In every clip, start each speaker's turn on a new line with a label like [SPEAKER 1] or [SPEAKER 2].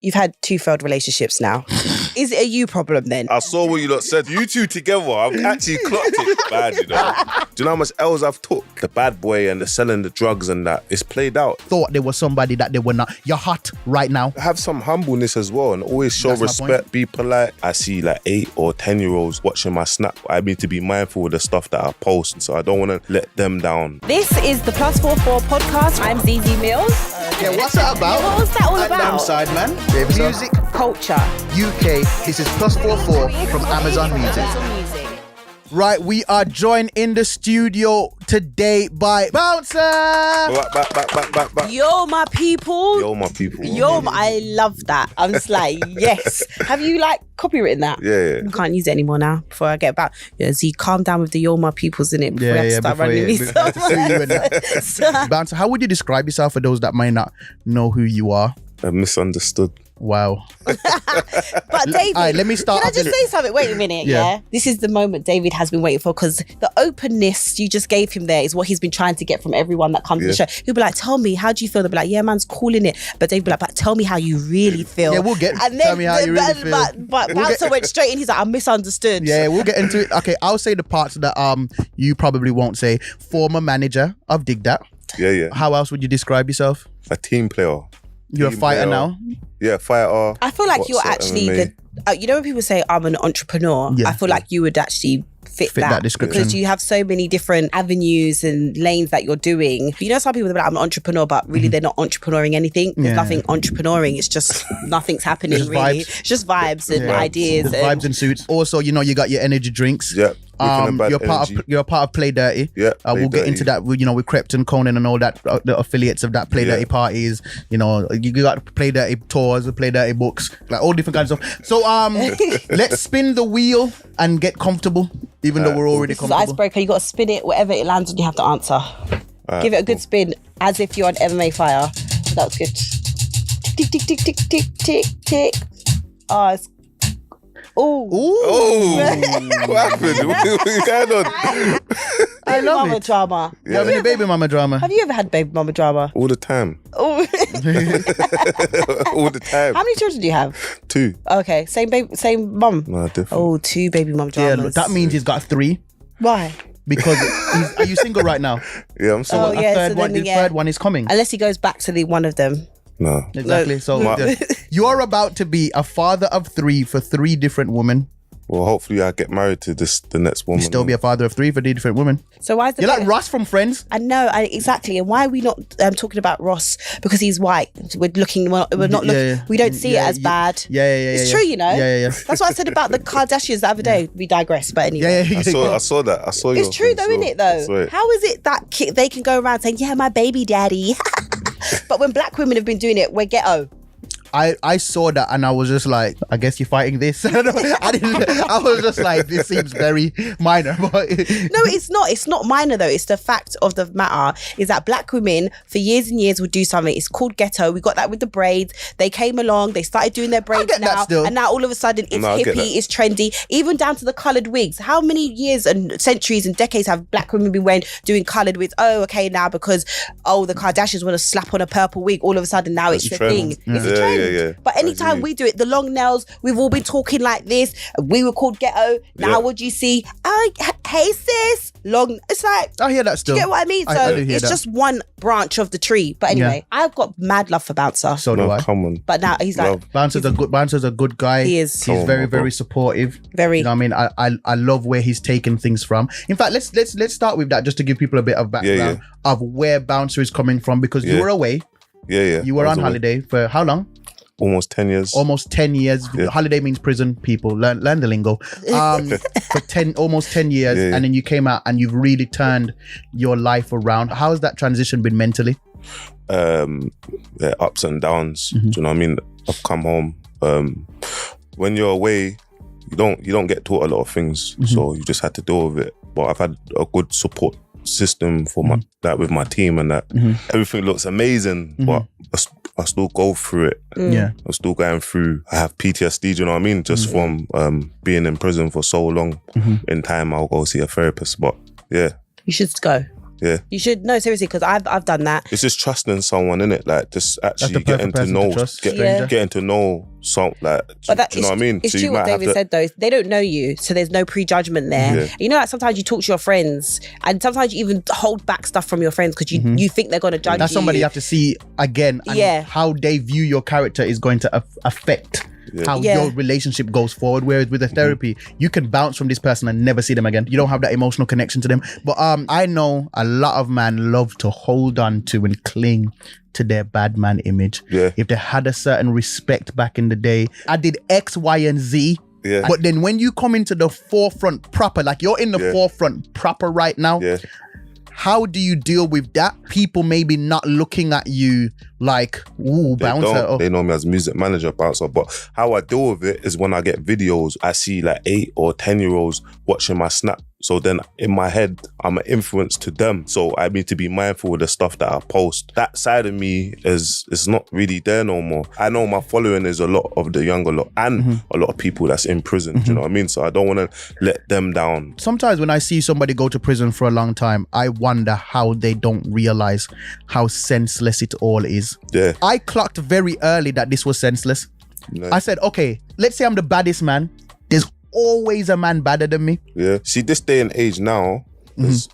[SPEAKER 1] you've had 2 failed relationships now. Is it a you problem then?
[SPEAKER 2] I saw what you lot said. You two together, I've actually clocked it bad, you know. Do you know how much L's I've took? The bad boy and the selling the drugs and that. It's played out.
[SPEAKER 3] Thought there was somebody that they were not. You're hot right now.
[SPEAKER 2] Have some humbleness as well and always show respect, be polite. I see like 8 or 10-year-olds watching my snap. I need to be mindful of the stuff that I post, so I don't want to let them down.
[SPEAKER 1] This is the +44 podcast. I'm Zeze Millz.
[SPEAKER 3] Yeah, what's that about?
[SPEAKER 1] What's that all about?
[SPEAKER 3] I'm Sideman. Music,
[SPEAKER 1] culture,
[SPEAKER 3] UK. This is +44 from Amazon Music. Right, we are joined in the studio today by Bouncer.
[SPEAKER 2] Back.
[SPEAKER 1] Yo, my people. I love that. I'm just like, yes. Have you like copywritten that?
[SPEAKER 2] Yeah.
[SPEAKER 1] You can't use it anymore now. Before I get back, Z, calm down with the yo, my peoples in it. Before we have to start running these.
[SPEAKER 3] Bouncer, how would you describe yourself for those that might not know who you are?
[SPEAKER 2] Misunderstood.
[SPEAKER 3] Wow.
[SPEAKER 1] But David,
[SPEAKER 3] right, let me start.
[SPEAKER 1] Can I just say something? Wait a minute, yeah? This is the moment David has been waiting for, because the openness you just gave him there is what he's been trying to get from everyone that comes to the show. He'll be like, tell me, how do you feel? They'll be like, yeah, man's calling it. But David will be like, but tell me how you really feel.
[SPEAKER 3] Yeah, we'll get
[SPEAKER 1] and
[SPEAKER 3] tell me how you really feel.
[SPEAKER 1] But Bouncer went straight in, he's like, I misunderstood.
[SPEAKER 3] Yeah, we'll get into it. Okay, I'll say the parts that you probably won't say. Former manager, I've dig that.
[SPEAKER 2] Yeah.
[SPEAKER 3] How else would you describe yourself?
[SPEAKER 2] A team player.
[SPEAKER 3] You're a fighter now?
[SPEAKER 2] Yeah, fighter.
[SPEAKER 1] I feel like you're actually you know when people say I'm an entrepreneur, I feel like you would actually fit that
[SPEAKER 3] description,
[SPEAKER 1] because you have so many different avenues and lanes that you're doing. You know, some people are like, I'm an entrepreneur, but really they're not entrepreneuring anything. There's nothing entrepreneuring. It's just nothing's happening. Just really, it's just vibes and ideas.
[SPEAKER 3] Vibes and suits. Also, you know, you got your energy drinks.
[SPEAKER 2] Yeah.
[SPEAKER 3] You're part of Play Dirty.
[SPEAKER 2] Yeah.
[SPEAKER 3] We'll get into that. You know, with Crepton, Conan, and all that. The affiliates of that Play Dirty parties. You know, you got Play Dirty tours, Play Dirty books, like all different kinds of stuff. So let's spin the wheel and get comfortable. Even though we're already comfortable.
[SPEAKER 1] It's icebreaker. You got to spin it. Whatever it lands on, you have to answer. Give it a good spin, as if you're an MMA fighter. That's good. Tick tick tick tick tick tick tick. Oh, it's Ooh.
[SPEAKER 2] What happened? What's going on?
[SPEAKER 3] I love
[SPEAKER 1] mama
[SPEAKER 3] it.
[SPEAKER 1] drama.
[SPEAKER 3] You have any baby mama drama?
[SPEAKER 1] Have you ever had baby mama drama?
[SPEAKER 2] All the time.
[SPEAKER 1] Oh.
[SPEAKER 2] All the time.
[SPEAKER 1] How many children do you have?
[SPEAKER 2] 2.
[SPEAKER 1] Okay, same mum.
[SPEAKER 2] No, different.
[SPEAKER 1] Oh, 2 baby mum
[SPEAKER 3] Yeah,
[SPEAKER 1] dramas.
[SPEAKER 3] that means he's got 3.
[SPEAKER 1] Why?
[SPEAKER 3] Because are you single right now?
[SPEAKER 2] Yeah, I'm single.
[SPEAKER 1] Oh, yeah,
[SPEAKER 3] third one is coming.
[SPEAKER 1] Unless he goes back to the one of them.
[SPEAKER 2] No.
[SPEAKER 3] Exactly. So you're about to be a father of 3 for 3 different women.
[SPEAKER 2] Well, hopefully I get married to the next woman.
[SPEAKER 3] You still be a father of 3 for 3 different women.
[SPEAKER 1] So why is
[SPEAKER 3] You're like Ross from Friends.
[SPEAKER 1] I know, exactly. And why are we not talking about Ross? Because he's white. We're not looking. We don't see it as bad. It's true, you know.
[SPEAKER 3] Yeah.
[SPEAKER 1] That's what I said about the Kardashians the other day. We digress, but anyway.
[SPEAKER 3] Yeah.
[SPEAKER 2] I saw that. I saw
[SPEAKER 1] It's true though, isn't it though? How is it that they can go around saying, yeah, my baby daddy? But when black women have been doing it, we're ghetto.
[SPEAKER 3] I saw that and I was just like, I guess you're fighting this. I was just like, this seems very minor. But
[SPEAKER 1] no, it's not. It's not minor though. It's the fact of the matter is that black women for years and years would do something. It's called ghetto. We got that with the braids. They came along. They started doing their braids now. And now all of a sudden it's hippie, it's trendy. Even down to the coloured wigs. How many years and centuries and decades have black women been doing coloured wigs? Oh, okay, now because, the Kardashians want to slap on a purple wig. All of a sudden now it's the thing. It's a trend.
[SPEAKER 2] Yeah.
[SPEAKER 1] But anytime we do it, the long nails, we've all been talking like this. We were called ghetto. Now what do you see? Hey sis, long. It's like,
[SPEAKER 3] I hear that still.
[SPEAKER 1] Do you get what I mean? So it's just one branch of the tree. But anyway, I've got mad love for Bouncer.
[SPEAKER 3] So do I.
[SPEAKER 2] Come on.
[SPEAKER 1] But now he's like,
[SPEAKER 3] Bouncer's a good guy.
[SPEAKER 1] He is.
[SPEAKER 3] He's very, very supportive.
[SPEAKER 1] Very.
[SPEAKER 3] You know what I mean? I love where he's taken things from. In fact, let's start with that just to give people a bit of background of where Bouncer is coming from, because you were away.
[SPEAKER 2] Yeah.
[SPEAKER 3] You were on holiday for how long?
[SPEAKER 2] Almost 10 years.
[SPEAKER 3] Almost 10 years.
[SPEAKER 2] Yeah.
[SPEAKER 3] Holiday means prison, people. Learn the lingo. For almost 10 years.
[SPEAKER 2] Yeah.
[SPEAKER 3] And then you came out and you've really turned your life around. How has that transition been mentally?
[SPEAKER 2] Ups and downs. Do you know what I mean? I've come home. When you're away, you don't get taught a lot of things. So you just had to deal with it. But I've had a good support system for that with my team, and that everything looks amazing, but I still go through it.
[SPEAKER 3] Yeah,
[SPEAKER 2] I'm still going through. I have PTSD. Do you know what I mean? Just from being in prison for so long. In time, I'll go see a therapist. But yeah,
[SPEAKER 1] you should go.
[SPEAKER 2] Yeah.
[SPEAKER 1] You should, no, seriously, because I've done that.
[SPEAKER 2] It's just trusting someone, innit? Like, just actually getting to know, getting to know some, like, do you know what I mean?
[SPEAKER 1] It's true what David said though. They don't know you, so there's no prejudgment there. You know, like sometimes you talk to your friends, and sometimes you even hold back stuff from your friends because you think they're going to judge you.
[SPEAKER 3] That's somebody you have to see again, and how they view your character is going to affect how your relationship goes forward. Whereas with the therapy, you can bounce from this person and never see them again. You don't have that emotional connection to them. But I know a lot of men love to hold on to and cling to their bad man image. If they had a certain respect back in the day, I did X, Y, and Z. But then when you come into the forefront proper, like you're in the forefront proper right now, how do you deal with that? People maybe not looking at you like, ooh, bouncer.
[SPEAKER 2] They know me as music manager, bouncer. But how I deal with it is when I get videos, I see like 8 or 10-year-olds watching my snap. So then in my head, I'm an influence to them. So I need to be mindful of the stuff that I post. That side of me is not really there no more. I know my following is a lot of the younger lot and a lot of people that's in prison. Do you know what I mean? So I don't want to let them down.
[SPEAKER 3] Sometimes when I see somebody go to prison for a long time, I wonder how they don't realize how senseless it all is. I clocked very early that this was senseless. I said, okay, let's say I'm the baddest man. There's always a man badder than me.
[SPEAKER 2] See, this day and age now,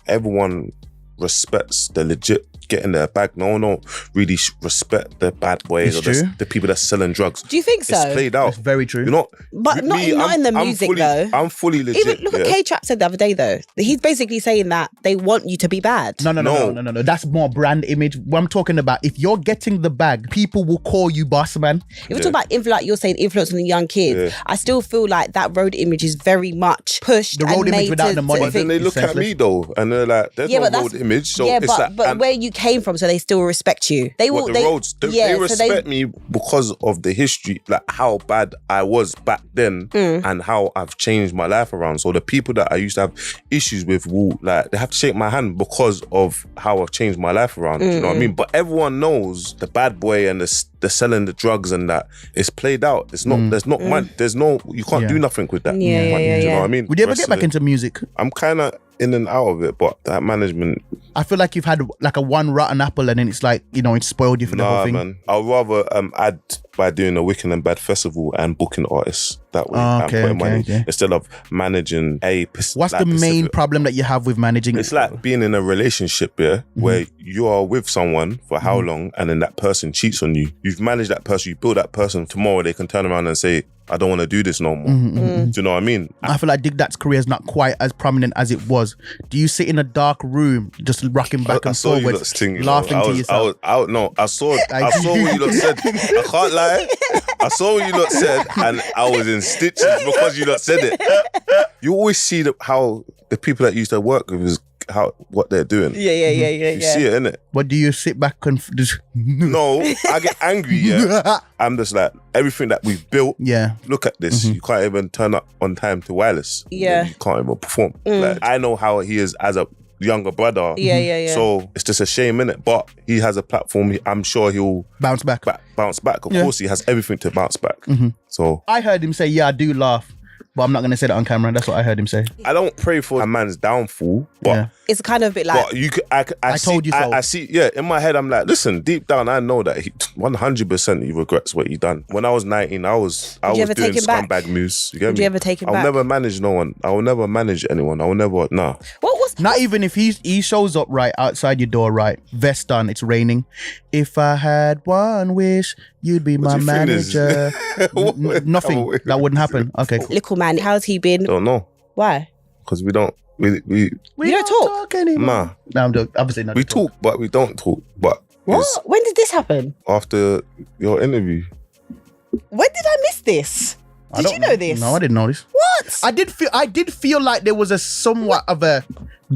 [SPEAKER 2] everyone respects the legit getting their bag. No one don't really respect the bad boys or the people that's selling drugs.
[SPEAKER 1] Do you think so?
[SPEAKER 2] It's played out.
[SPEAKER 3] It's very true.
[SPEAKER 2] You know,
[SPEAKER 1] but not in the music though.
[SPEAKER 2] I'm fully legit.
[SPEAKER 1] Even look what K-Trap said the other day though. He's basically saying that they want you to be bad.
[SPEAKER 3] No. That's more brand image. What I'm talking about, if you're getting the bag, people will call you boss man.
[SPEAKER 1] If we talk about like you're saying influencing the young kids, I still feel like that road image is very much pushed.
[SPEAKER 3] The road image without the money.
[SPEAKER 2] But then they look at me though, and they're like, "There's no road image." So it's
[SPEAKER 1] but where you came from, so they still respect you. They
[SPEAKER 2] respect me because of the history, like how bad I was back then, and how I've changed my life around. So the people that I used to have issues with will they have to shake my hand because of how I've changed my life around. You know what I mean? But everyone knows the bad boy and the selling the drugs and that it's played out. It's not. There's not money. There's no. You can't do nothing with that. Do you know what I mean?
[SPEAKER 3] Would you ever get back into music?
[SPEAKER 2] I'm kind of in and out of it, but that management,
[SPEAKER 3] I feel like you've had like a one rotten apple and then it's like, you know, it spoiled you for the whole thing. Man,
[SPEAKER 2] I'd rather add by doing a Wicked and Bad festival and booking artists that way and putting money instead of managing
[SPEAKER 3] what's the main problem that you have with managing?
[SPEAKER 2] It's like being in a relationship where you are with someone for how long and then that person cheats on you. You've managed that person, you build that person. Tomorrow they can turn around and say, I don't want to do this no more. Do you know what I mean?
[SPEAKER 3] I feel like Dig Dat's career is not quite as prominent as it was. Do you sit in a dark room just rocking back and forwards, laughing to yourself?
[SPEAKER 2] I saw what you lot said. I can't lie. I saw what you lot said and I was in stitches because you lot said it. You always see how the people that used to work with is what they're doing. You see it, innit?
[SPEAKER 3] But do you sit back and just...
[SPEAKER 2] No, I get angry, I'm just like, everything that we've built, look at this. You can't even turn up on time to Wireless. You can't even perform. Like, I know how he is as a younger brother. So it's just a shame, innit? But he has a platform. I'm sure he'll
[SPEAKER 3] bounce back.
[SPEAKER 2] Of course, he has everything to bounce back. So
[SPEAKER 3] I heard him say, I do laugh. But I'm not going to say that on camera. That's what I heard him say.
[SPEAKER 2] I don't pray for a man's downfall, but
[SPEAKER 1] it's kind of a bit like...
[SPEAKER 2] But I told you so. I see, in my head, I'm like, listen, deep down, I know that 100% he regrets what he done. When I was 19, I was doing scumbag moves. You get me?
[SPEAKER 1] Did you ever take him back?
[SPEAKER 2] I'll never manage no one. I will never manage anyone. I will never, nah.
[SPEAKER 3] Not even if he shows up right outside your door, right? Vest on, it's raining. If I had one wish, you'd be my manager. Nothing. That wouldn't happen. Okay.
[SPEAKER 1] Little man, how's he been?
[SPEAKER 2] Don't know.
[SPEAKER 1] Why?
[SPEAKER 2] Because we don't. We
[SPEAKER 1] don't talk
[SPEAKER 3] anymore.
[SPEAKER 2] Nah.
[SPEAKER 3] No, I'm obviously not.
[SPEAKER 2] We talk, but we don't talk. But
[SPEAKER 1] what? When did this happen?
[SPEAKER 2] After your interview.
[SPEAKER 1] When did I miss this? Did you know this?
[SPEAKER 3] No, I didn't know this.
[SPEAKER 1] What?
[SPEAKER 3] I did feel like there was a somewhat of a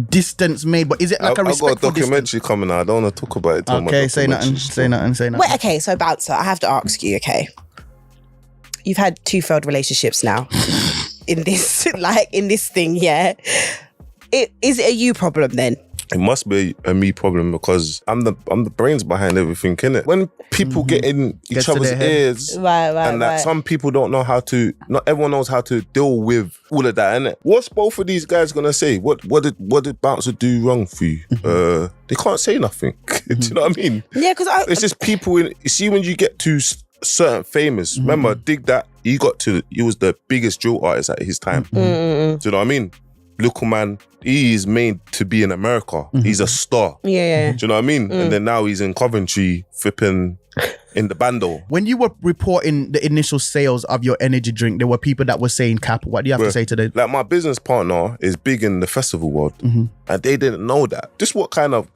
[SPEAKER 3] distance made, but is it like a respectful
[SPEAKER 2] I've got a documentary coming out. I don't want to talk about it.
[SPEAKER 3] Okay, say nothing.
[SPEAKER 1] Wait, okay, so Bouncer, I have to ask you, okay. You've had 2 failed relationships now in this thing, Is it a you problem then?
[SPEAKER 2] It must be a me problem because I'm the brains behind everything, innit? When people get in each other's ears, and that some people don't know how to, not everyone knows how to deal with all of that, innit? What's both of these guys gonna say? What did Bouncer do wrong for you? They can't say nothing. Do you know what I mean?
[SPEAKER 1] Yeah, because
[SPEAKER 2] it's just people in. You see, when you get to certain famous, remember, Dig That, he was the biggest drill artist at his time. Do you know what I mean? Little man, he is made to be in America. He's a star.
[SPEAKER 1] Yeah.
[SPEAKER 2] Do you know what I mean? And then now he's in Coventry, flipping in the bando.
[SPEAKER 3] When you were reporting the initial sales of your energy drink, there were people that were saying cap. What do you have to say to them?
[SPEAKER 2] Like, my business partner is big in the festival world, and they didn't know that. Just what kind of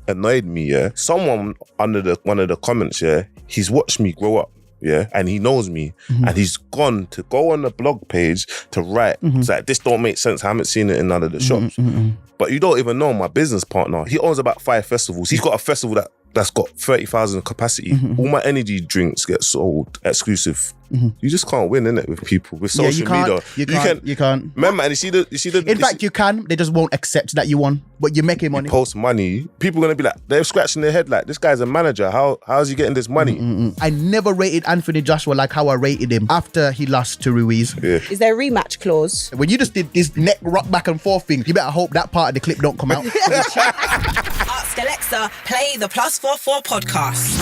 [SPEAKER 2] annoyed me, yeah? Someone under one of the comments, yeah, he's watched me grow up. Yeah, and he knows me, and he's gone to go on the blog page to write. It's like, this don't make sense. I haven't seen it in none of the shops. But you don't even know my business partner. He owns about 5 festivals. He's got a festival that's got 30,000 capacity. All my energy drinks get sold exclusive. You just can't win, innit, with people with social media. You can't. Remember, and you see the.
[SPEAKER 3] In fact, you can. They just won't accept that you won, but you're making money.
[SPEAKER 2] Post money. People are gonna be like, they're scratching their head like, this guy's a manager. How's he getting this money?
[SPEAKER 3] I never rated Anthony Joshua like how I rated him after he lost to Ruiz.
[SPEAKER 2] Yeah.
[SPEAKER 1] Is there a rematch clause?
[SPEAKER 3] When you just did this neck rock back and forth thing, you better hope that part of the clip don't come out.
[SPEAKER 4] Ask Alexa, play the +44 podcast.